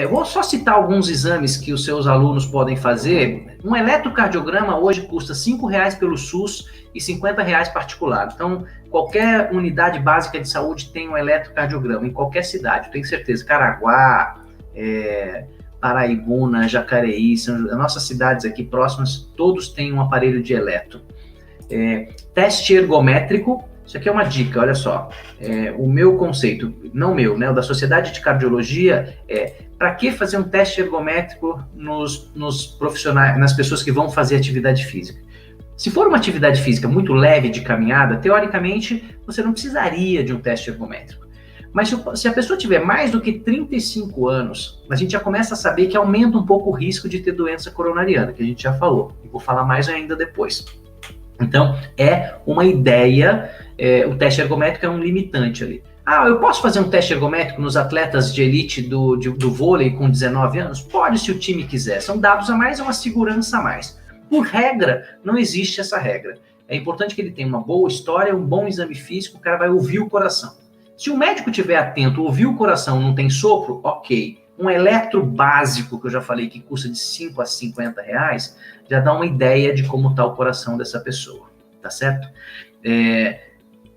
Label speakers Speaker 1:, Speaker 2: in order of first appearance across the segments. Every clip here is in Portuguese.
Speaker 1: Vou só citar alguns exames que os seus alunos podem fazer. Um eletrocardiograma hoje custa R$ 5 pelo SUS e R$ 50 particular. Então, qualquer unidade básica de saúde tem um eletrocardiograma, em qualquer cidade, eu tenho certeza. Caraguá, Paraibuna, Jacareí, as nossas cidades aqui próximas, todos têm um aparelho de eletro. Teste ergométrico. Isso aqui é uma dica, olha só. O meu conceito, não meu, né? O da Sociedade de Cardiologia para que fazer um teste ergométrico nos profissionais, nas pessoas que vão fazer atividade física? Se for uma atividade física muito leve de caminhada, teoricamente, você não precisaria de um teste ergométrico. Mas se a pessoa tiver mais do que 35 anos, a gente já começa a saber que aumenta um pouco o risco de ter doença coronariana, que a gente já falou. E vou falar mais ainda depois. Então, é uma ideia, o teste ergométrico é um limitante ali. Eu posso fazer um teste ergométrico nos atletas de elite do vôlei com 19 anos? Pode, se o time quiser. São dados a mais, é uma segurança a mais. Por regra, não existe essa regra. É importante que ele tenha uma boa história, um bom exame físico, o cara vai ouvir o coração. Se o médico estiver atento, ouvir o coração, não tem sopro, ok. Um eletro básico, que eu já falei, que custa de 5 a 50 reais, já dá uma ideia de como está o coração dessa pessoa, tá certo?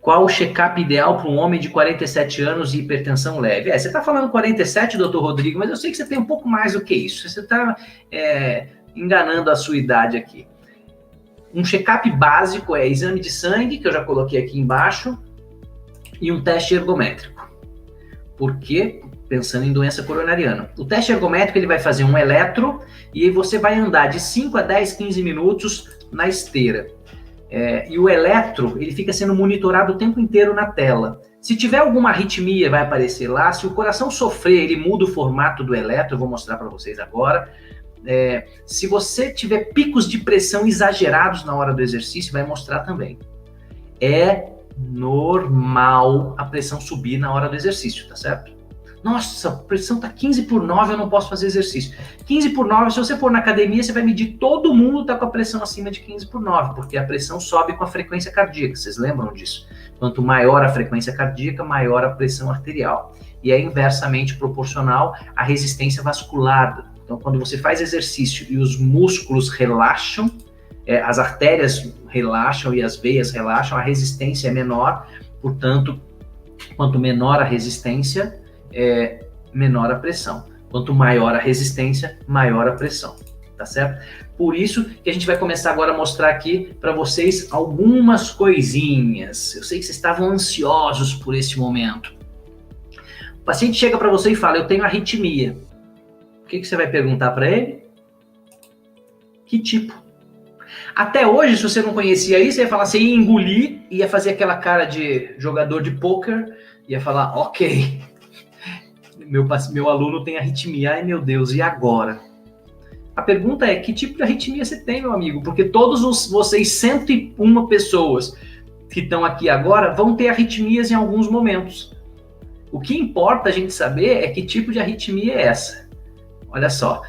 Speaker 1: Qual o check-up ideal para um homem de 47 anos e hipertensão leve? Você está falando 47, doutor Rodrigo, mas eu sei que você tem um pouco mais do que isso. Você está enganando a sua idade aqui. Um check-up básico é exame de sangue, que eu já coloquei aqui embaixo, e um teste ergométrico. Por quê? Pensando em doença coronariana. O teste ergométrico, ele vai fazer um eletro e aí você vai andar de 5 a 10, 15 minutos na esteira. E o eletro, ele fica sendo monitorado o tempo inteiro na tela. Se tiver alguma arritmia, vai aparecer lá. Se o coração sofrer, ele muda o formato do eletro, eu vou mostrar para vocês agora. Se você tiver picos de pressão exagerados na hora do exercício, vai mostrar também. É normal a pressão subir na hora do exercício, tá certo? Nossa, a pressão tá 15/9, eu não posso fazer exercício. 15/9, se você for na academia, você vai medir, todo mundo tá com a pressão acima de 15/9, porque a pressão sobe com a frequência cardíaca, vocês lembram disso? Quanto maior a frequência cardíaca, maior a pressão arterial. E é inversamente proporcional à resistência vascular. Então, quando você faz exercício e os músculos relaxam, as artérias relaxam e as veias relaxam, a resistência é menor, portanto, quanto menor a resistência, menor a pressão. Quanto maior a resistência, maior a pressão, tá certo? Por isso que a gente vai começar agora a mostrar aqui para vocês algumas coisinhas. Eu sei que vocês estavam ansiosos por esse momento. O paciente chega para você e fala, eu tenho arritmia. O que você vai perguntar para ele? Que tipo? Até hoje, se você não conhecia isso, você ia falar, você ia engolir, ia fazer aquela cara de jogador de pôquer, ia falar, ok, meu aluno tem arritmia, ai meu Deus, e agora? A pergunta é, que tipo de arritmia você tem, meu amigo? Porque todos vocês, 101 pessoas que estão aqui agora, vão ter arritmias em alguns momentos. O que importa a gente saber é que tipo de arritmia é essa. Olha só,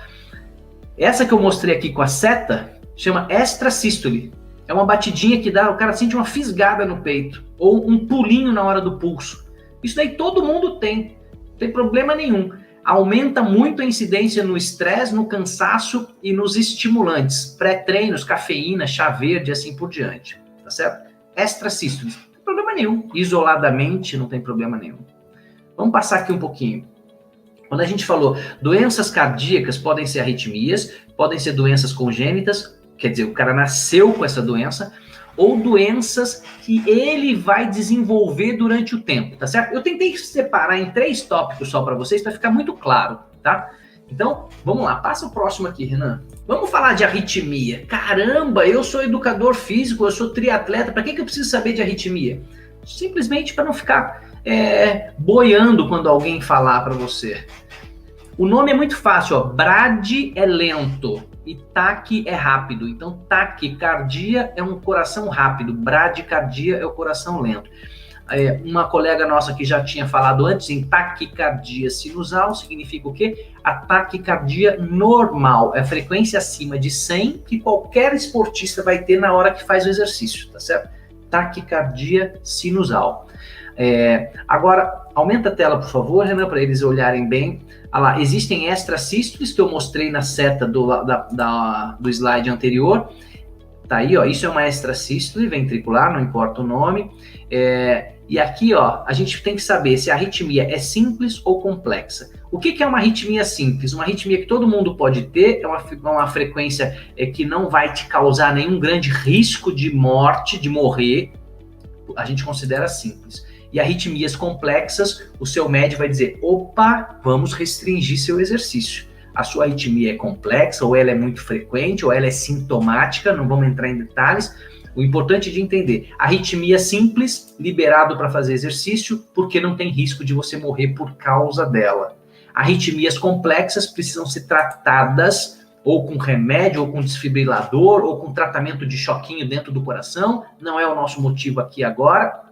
Speaker 1: essa que eu mostrei aqui com a seta, chama extrasístole. É uma batidinha que dá, o cara sente uma fisgada no peito, ou um pulinho na hora do pulso. Isso daí todo mundo tem, não tem problema nenhum. Aumenta muito a incidência no estresse, no cansaço e nos estimulantes, pré-treinos, cafeína, chá verde, assim por diante, tá certo? Extrasístole, não tem problema nenhum. Isoladamente, não tem problema nenhum. Vamos passar aqui um pouquinho. Quando a gente falou, doenças cardíacas podem ser arritmias, podem ser doenças congênitas, quer dizer, o cara nasceu com essa doença, ou doenças que ele vai desenvolver durante o tempo, tá certo? Eu tentei separar em 3 tópicos só para vocês, para ficar muito claro, tá? Então, vamos lá, passa o próximo aqui, Renan. Vamos falar de arritmia. Caramba, eu sou educador físico, eu sou triatleta, para que eu preciso saber de arritmia? Simplesmente para não ficar boiando quando alguém falar para você. O nome é muito fácil, ó. Bradi é lento e taque é rápido. Então, taquicardia é um coração rápido, bradicardia é o coração lento. Uma colega nossa que já tinha falado antes em taquicardia sinusal, significa o quê? A taquicardia normal, é a frequência acima de 100 que qualquer esportista vai ter na hora que faz o exercício, tá certo? Taquicardia sinusal. Agora, aumenta a tela, por favor, Renan, para eles olharem bem. Olha lá, existem extrasístoles que eu mostrei na seta do slide anterior. Tá aí, ó, isso é uma extrasístole ventricular, não importa o nome. E aqui, ó, a gente tem que saber se a arritmia é simples ou complexa. O que é uma arritmia simples? Uma arritmia que todo mundo pode ter, é uma frequência que não vai te causar nenhum grande risco de morte, de morrer. A gente considera simples. E arritmias complexas, o seu médico vai dizer, opa, vamos restringir seu exercício. A sua arritmia é complexa, ou ela é muito frequente, ou ela é sintomática, não vamos entrar em detalhes. O importante de entender, arritmia simples, liberado para fazer exercício, porque não tem risco de você morrer por causa dela. Arritmias complexas precisam ser tratadas ou com remédio, ou com desfibrilador, ou com tratamento de choquinho dentro do coração. Não é o nosso motivo aqui agora.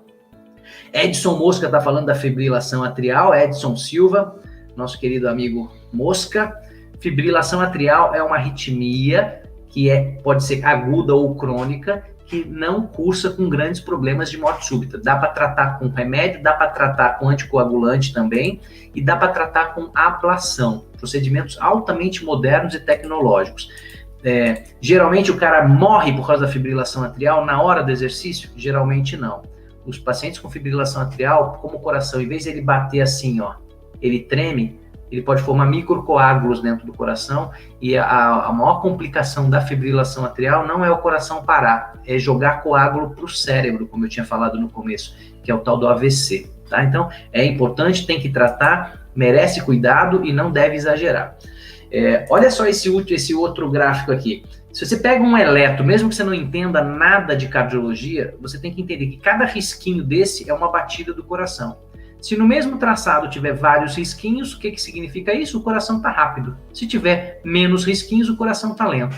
Speaker 1: Edson Mosca está falando da fibrilação atrial, Edson Silva, nosso querido amigo Mosca. Fibrilação atrial é uma arritmia que pode ser aguda ou crônica, que não cursa com grandes problemas de morte súbita. Dá para tratar com remédio, dá para tratar com anticoagulante também, e dá para tratar com ablação, procedimentos altamente modernos e tecnológicos. Geralmente o cara morre por causa da fibrilação atrial na hora do exercício? Geralmente não. Os pacientes com fibrilação atrial, como o coração, em vez de ele bater assim, ó, ele treme, ele pode formar microcoágulos dentro do coração, e a maior complicação da fibrilação atrial não é o coração parar, é jogar coágulo para o cérebro, como eu tinha falado no começo, que é o tal do AVC, tá? Então, é importante, tem que tratar, merece cuidado e não deve exagerar. Olha só esse outro gráfico aqui. Se você pega um eletro, mesmo que você não entenda nada de cardiologia, você tem que entender que cada risquinho desse é uma batida do coração. Se no mesmo traçado tiver vários risquinhos, o que significa isso? O coração está rápido. Se tiver menos risquinhos, o coração está lento.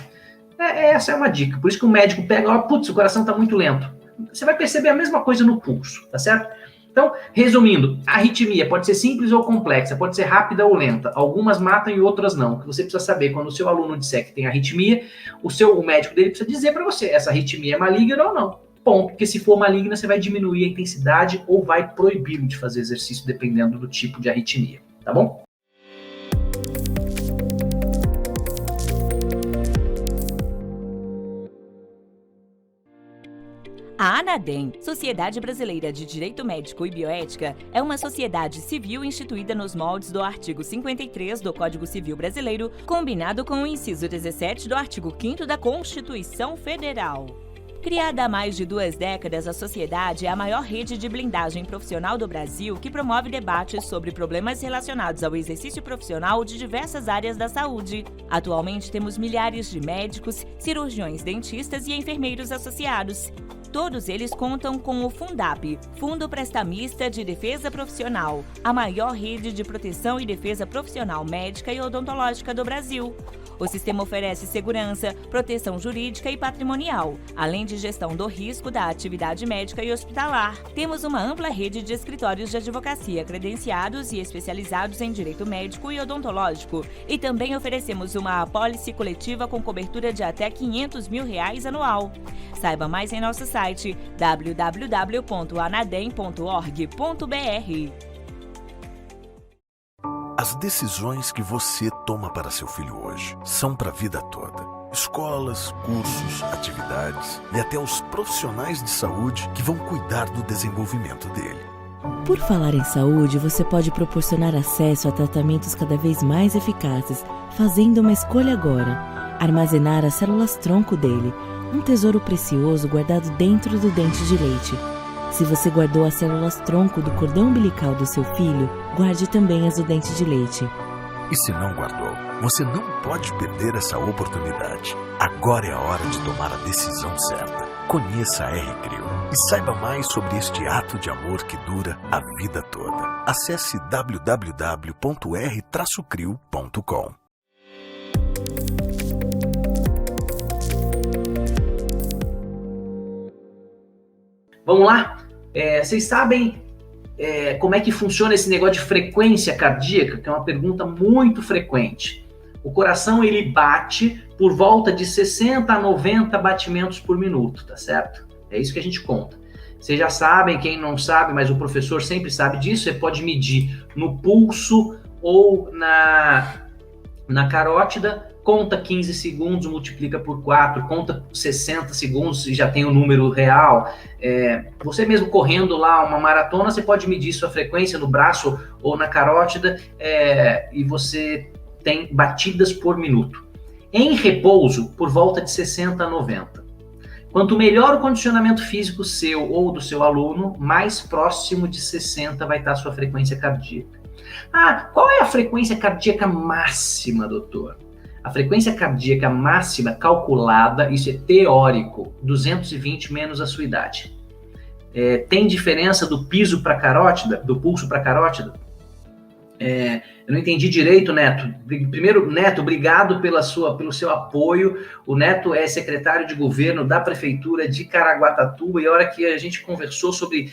Speaker 1: Essa é uma dica. Por isso que o médico pega, ó, putz, o coração está muito lento. Você vai perceber a mesma coisa no pulso, tá certo? Então, resumindo, a arritmia pode ser simples ou complexa, pode ser rápida ou lenta. Algumas matam e outras não. O que você precisa saber, quando o seu aluno disser que tem arritmia, o médico dele precisa dizer para você, essa arritmia é maligna ou não. Ponto, porque se for maligna, você vai diminuir a intensidade ou vai proibi-lo de fazer exercício, dependendo do tipo de arritmia, tá bom?
Speaker 2: A ANADEM, Sociedade Brasileira de Direito Médico e Bioética, é uma sociedade civil instituída nos moldes do artigo 53 do Código Civil Brasileiro, combinado com o inciso 17 do artigo 5º da Constituição Federal. Criada há mais de 2 décadas, a sociedade é a maior rede de blindagem profissional do Brasil que promove debates sobre problemas relacionados ao exercício profissional de diversas áreas da saúde. Atualmente temos milhares de médicos, cirurgiões dentistas e enfermeiros associados. Todos eles contam com o Fundap, Fundo Prestamista de Defesa Profissional, a maior rede de proteção e defesa profissional médica e odontológica do Brasil. O sistema oferece segurança, proteção jurídica e patrimonial, além de gestão do risco da atividade médica e hospitalar. Temos uma ampla rede de escritórios de advocacia credenciados e especializados em direito médico e odontológico, e também oferecemos uma apólice coletiva com cobertura de até R$500 mil anual. Saiba mais em nosso site www.anadem.org.br.
Speaker 3: As decisões que você toma para seu filho hoje são para a vida toda. Escolas, cursos, atividades e até os profissionais de saúde que vão cuidar do desenvolvimento dele.
Speaker 4: Por falar em saúde, você pode proporcionar acesso a tratamentos cada vez mais eficazes, fazendo uma escolha agora. Armazenar as células-tronco dele, um tesouro precioso guardado dentro do dente de leite. Se você guardou as células-tronco do cordão umbilical do seu filho, guarde também as do dente de leite.
Speaker 3: E se não guardou, você não pode perder essa oportunidade. Agora é a hora de tomar a decisão certa. Conheça a R-Crio e saiba mais sobre este ato de amor que dura a vida toda. Acesse www.r-crio.com.
Speaker 1: Vamos lá? Vocês sabem como é que funciona esse negócio de frequência cardíaca? Que é uma pergunta muito frequente. O coração, ele bate por volta de 60 a 90 batimentos por minuto, tá certo? É isso que a gente conta. Vocês já sabem, quem não sabe, mas o professor sempre sabe disso, você pode medir no pulso ou na carótida, conta 15 segundos, multiplica por 4, conta 60 segundos e já tem o número real. Você mesmo correndo lá uma maratona, você pode medir sua frequência no braço ou na carótida e você tem batidas por minuto. Em repouso, por volta de 60 a 90. Quanto melhor o condicionamento físico seu ou do seu aluno, mais próximo de 60 vai estar a sua frequência cardíaca. Qual é a frequência cardíaca máxima, doutor? A frequência cardíaca máxima calculada, isso é teórico, 220 menos a sua idade. Tem diferença do piso para carótida, do pulso para carótida? Eu não entendi direito, Neto. Primeiro, Neto, obrigado pelo seu apoio. O Neto é secretário de governo da prefeitura de Caraguatatuba e a hora que a gente conversou sobre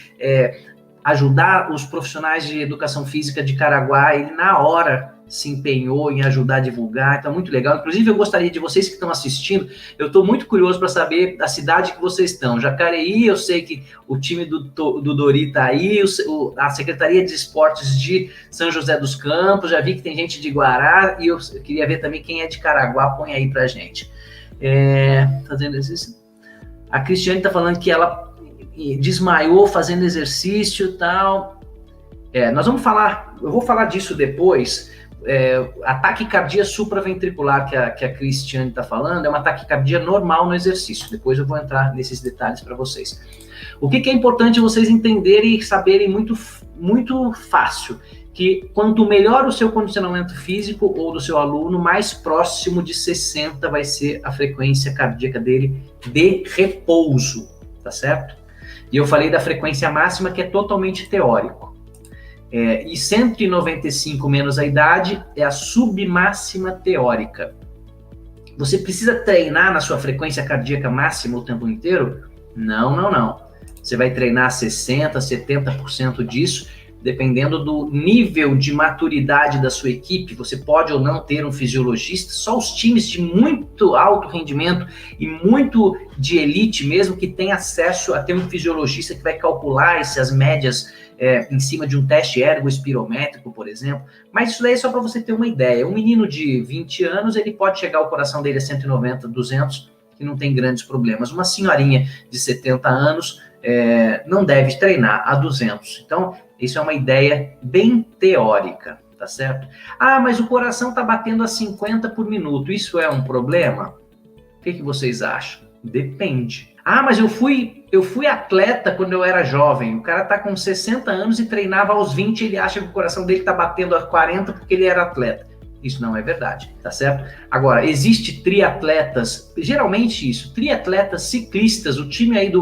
Speaker 1: ajudar os profissionais de educação física de Caraguá, ele na hora se empenhou em ajudar a divulgar, então muito legal. Inclusive eu gostaria de vocês que estão assistindo, eu estou muito curioso para saber da cidade que vocês estão. Jacareí, eu sei que o time do Dori está aí, a Secretaria de Esportes de São José dos Campos, já vi que tem gente de Guará, e eu queria ver também quem é de Caraguá, põe aí pra gente. Fazendo exercício. A Cristiane está falando que ela desmaiou fazendo exercício e tal. Nós vamos falar, eu vou falar disso depois. A taquicardia supraventricular que a Cristiane está falando é uma taquicardia normal no exercício. Depois eu vou entrar nesses detalhes para vocês. O que é importante vocês entenderem e saberem muito, muito fácil, que quanto melhor o seu condicionamento físico ou do seu aluno, mais próximo de 60 vai ser a frequência cardíaca dele de repouso, tá certo? E eu falei da frequência máxima, que é totalmente teórico. E 195 menos a idade é a submáxima teórica. Você precisa treinar na sua frequência cardíaca máxima o tempo inteiro? Não. Você vai treinar 60%, 70% disso, dependendo do nível de maturidade da sua equipe. Você pode ou não ter um fisiologista. Só os times de muito alto rendimento e muito de elite mesmo que tem acesso a ter um fisiologista que vai calcular essas médias em cima de um teste ergoespirométrico, por exemplo. Mas isso daí é só para você ter uma ideia. Um menino de 20 anos, ele pode chegar, o coração dele a 190, 200, que não tem grandes problemas. Uma senhorinha de 70 anos não deve treinar a 200. Então, isso é uma ideia bem teórica, tá certo? Mas o coração está batendo a 50 por minuto. Isso é um problema? O que vocês acham? Depende. Mas eu fui atleta quando eu era jovem. O cara tá com 60 anos e treinava aos 20, ele acha que o coração dele tá batendo a 40 porque ele era atleta. Isso não é verdade, tá certo? Agora, existe triatletas, geralmente isso, triatletas ciclistas, o time aí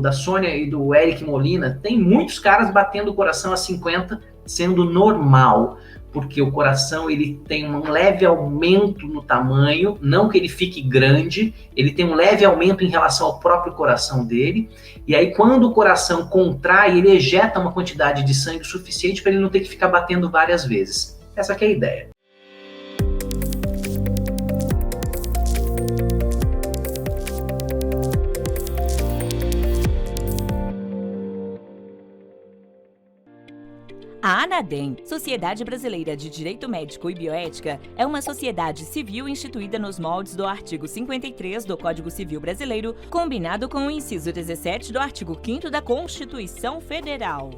Speaker 1: da Sônia e do Eric Molina, tem muitos caras batendo o coração a 50, sendo normal, porque o coração ele tem um leve aumento no tamanho, não que ele fique grande, ele tem um leve aumento em relação ao próprio coração dele, e aí quando o coração contrai, ele ejeta uma quantidade de sangue suficiente para ele não ter que ficar batendo várias vezes. Essa que é a ideia.
Speaker 2: A ANADEM, Sociedade Brasileira de Direito Médico e Bioética, é uma sociedade civil instituída nos moldes do artigo 53 do Código Civil Brasileiro, combinado com o inciso 17 do artigo 5º da Constituição Federal.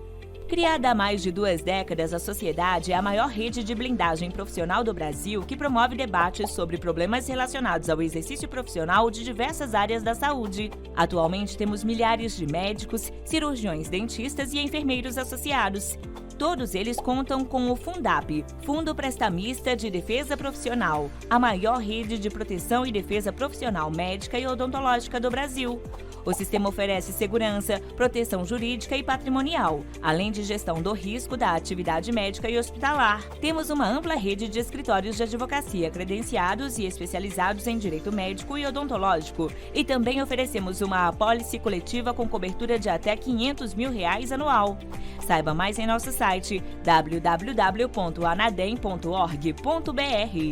Speaker 2: Criada há mais de 2 décadas, a sociedade é a maior rede de blindagem profissional do Brasil que promove debates sobre problemas relacionados ao exercício profissional de diversas áreas da saúde. Atualmente temos milhares de médicos, cirurgiões dentistas e enfermeiros associados. Todos eles contam com o Fundap, Fundo Prestamista de Defesa Profissional, a maior rede de proteção e defesa profissional médica e odontológica do Brasil. O sistema oferece segurança, proteção jurídica e patrimonial, além de gestão do risco da atividade médica e hospitalar. Temos uma ampla rede de escritórios de advocacia credenciados e especializados em direito médico e odontológico, e também oferecemos uma apólice coletiva com cobertura de até R$500 mil anual. Saiba mais em nosso site www.anadem.org.br.